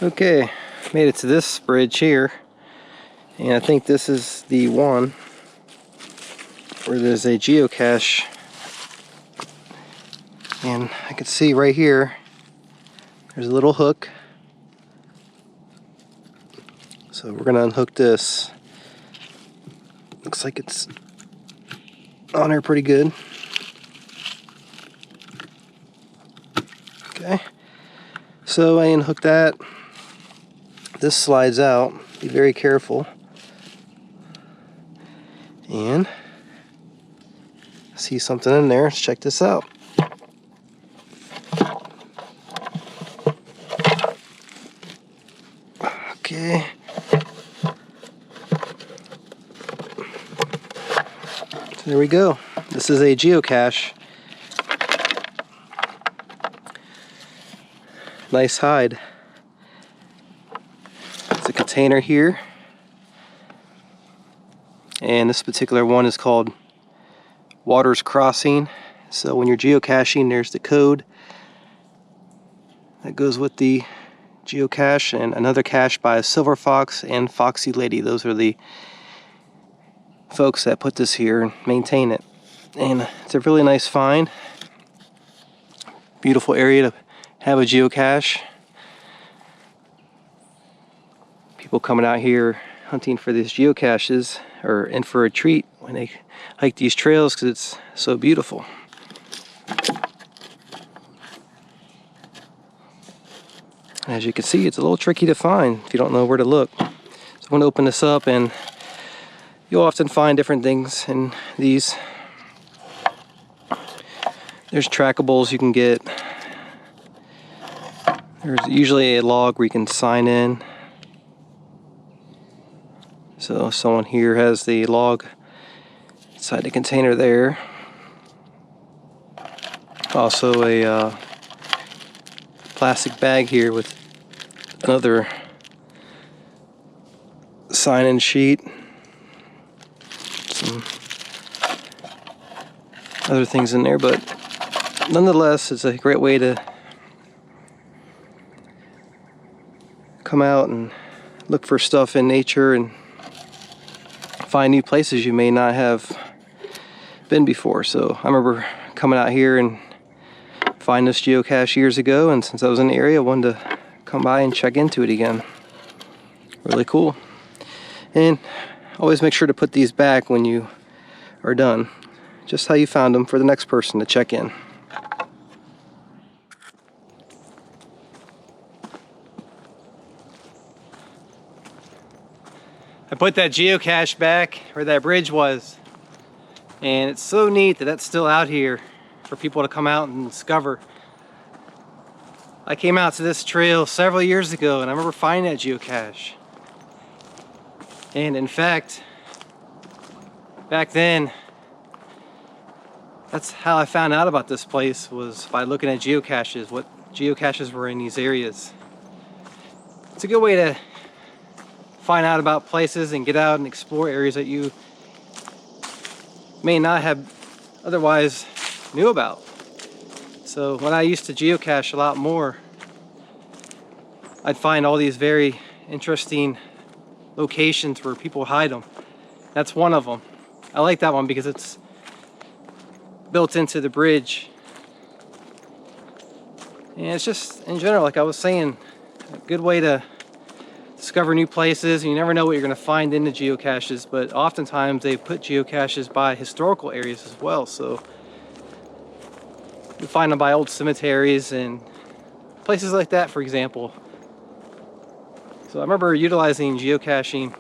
Okay, made it to this bridge here, and I think this is the one where there's a geocache, and I can see right here there's a little hook, so we're gonna unhook this. Looks like it's on there pretty good. Okay, so I unhooked that. This slides out. Be very careful. And see something in there. Let's check this out. Okay. So there we go. This is a geocache. Nice hide. It's a container here. And this particular one is called Waters Crossing. So when you're geocaching, there's the code that goes with the geocache, and another cache by Silver Fox and Foxy Lady. Those are the folks that put this here and maintain it. And it's a really nice find. Beautiful area to have a geocache. People coming out here hunting for these geocaches or in for a treat when they hike these trails because it's so beautiful. As you can see, it's a little tricky to find if you don't know where to look. So I'm going to open this up, and you'll often find different things in these. There's trackables you can get. There's usually a log where you can sign in. So someone here has the log inside the container there. Also a plastic bag here with another sign-in sheet. Some other things in there, but nonetheless, it's a great way to come out and look for stuff in nature and find new places you may not have been before. So I remember coming out here and find this geocache years ago, and since I was in the area, I wanted to come by and check into it again. Really cool. And always make sure to put these back when you are done, just how you found them, for the next person to check in. I put that geocache back where that bridge was, and it's so neat that that's still out here for people to come out and discover. I came out to this trail several years ago, and I remember finding that geocache. And in fact, back then, that's how I found out about this place, was by looking at geocaches, what geocaches were in these areas. It's a good way to find out about places and get out and explore areas that you may not have otherwise knew about. So when I used to geocache a lot more, I'd find all these very interesting locations where people hide them. That's one of them. I like that one because it's built into the bridge. And it's just, in general, like I was saying, a good way to discover new places. And you never know what you're going to find in the geocaches, but oftentimes they put geocaches by historical areas as well. So you find them by old cemeteries and places like that, for example. So I remember utilizing geocaching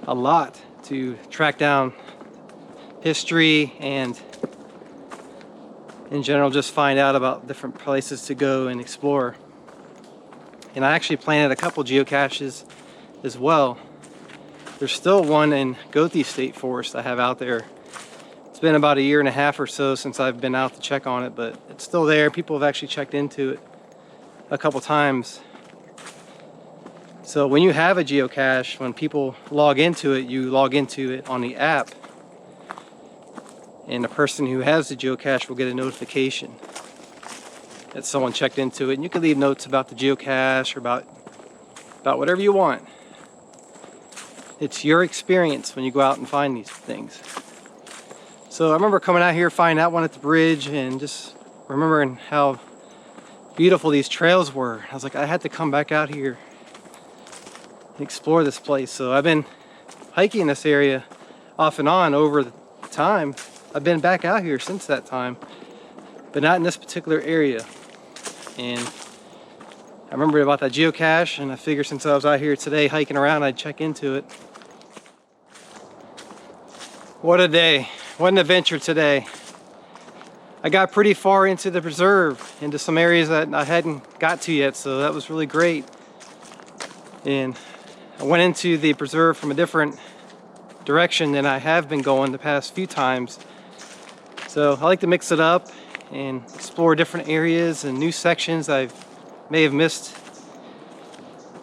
a lot to track down history and in general just find out about different places to go and explore. And I actually planted a couple geocaches as well. There's still one in Goethe State Forest I have out there. It's been about a year and a half or so since I've been out to check on it, but it's still there. People have actually checked into it a couple times. So when you have a geocache, when people log into it, you log into it on the app, and the person who has the geocache will get a notification. that someone checked into it. And you can leave notes about the geocache or about whatever you want. It's your experience when you go out and find these things. So I remember coming out here, finding that one at the bridge, and just remembering how beautiful these trails were. I was like, I had to come back out here and explore this place. So I've been hiking this area off and on over the time. I've been back out here since that time, but not in this particular area. And I remember about that geocache, and I figured since I was out here today hiking around, I'd check into it. What a day. What an adventure today. I got pretty far into the preserve, into some areas that I hadn't got to yet, so that was really great. And I went into the preserve from a different direction than I have been going the past few times. So I like to mix it up and explore different areas and new sections I may have missed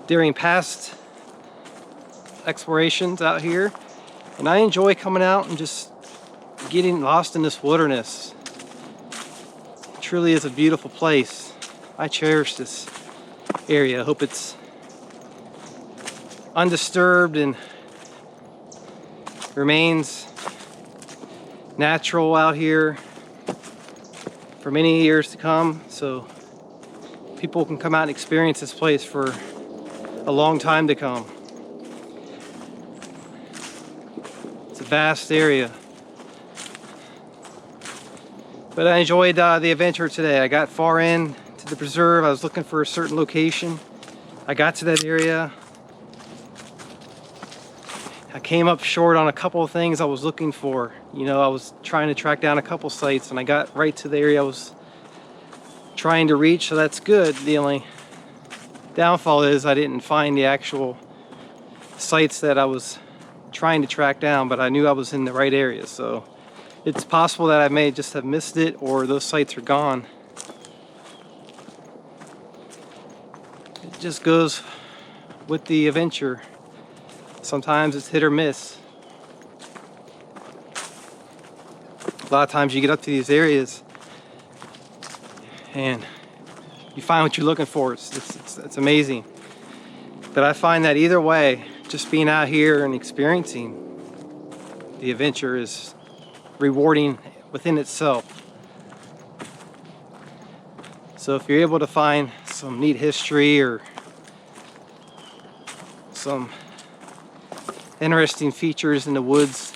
during past explorations out here. And I enjoy coming out and just getting lost in this wilderness. It truly is a beautiful place. I cherish this area. I hope it's undisturbed and remains natural out here for many years to come, so people can come out and experience this place for a long time to come. It's a vast area. But I enjoyed the adventure today. I got far in to the preserve. I was looking for a certain location. I got to that area. I came up short on a couple of things I was looking for. You know, I was trying to track down a couple sites, and I got right to the area I was trying to reach, so that's good. The only downfall is I didn't find the actual sites that I was trying to track down, but I knew I was in the right area, so it's possible that I may just have missed it, or those sites are gone. It just goes with the adventure. Sometimes it's hit or miss. A lot of times you get up to these areas and you find what you're looking for. It's amazing. But I find that either way, just being out here and experiencing the adventure is rewarding within itself. So if you're able to find some neat history or some interesting features in the woods,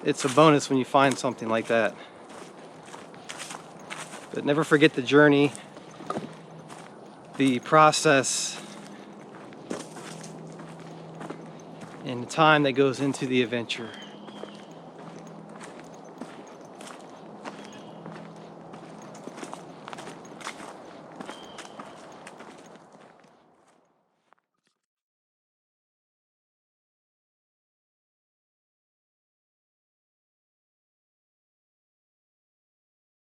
it's a bonus when you find something like that. But never forget the journey, the process, and the time that goes into the adventure.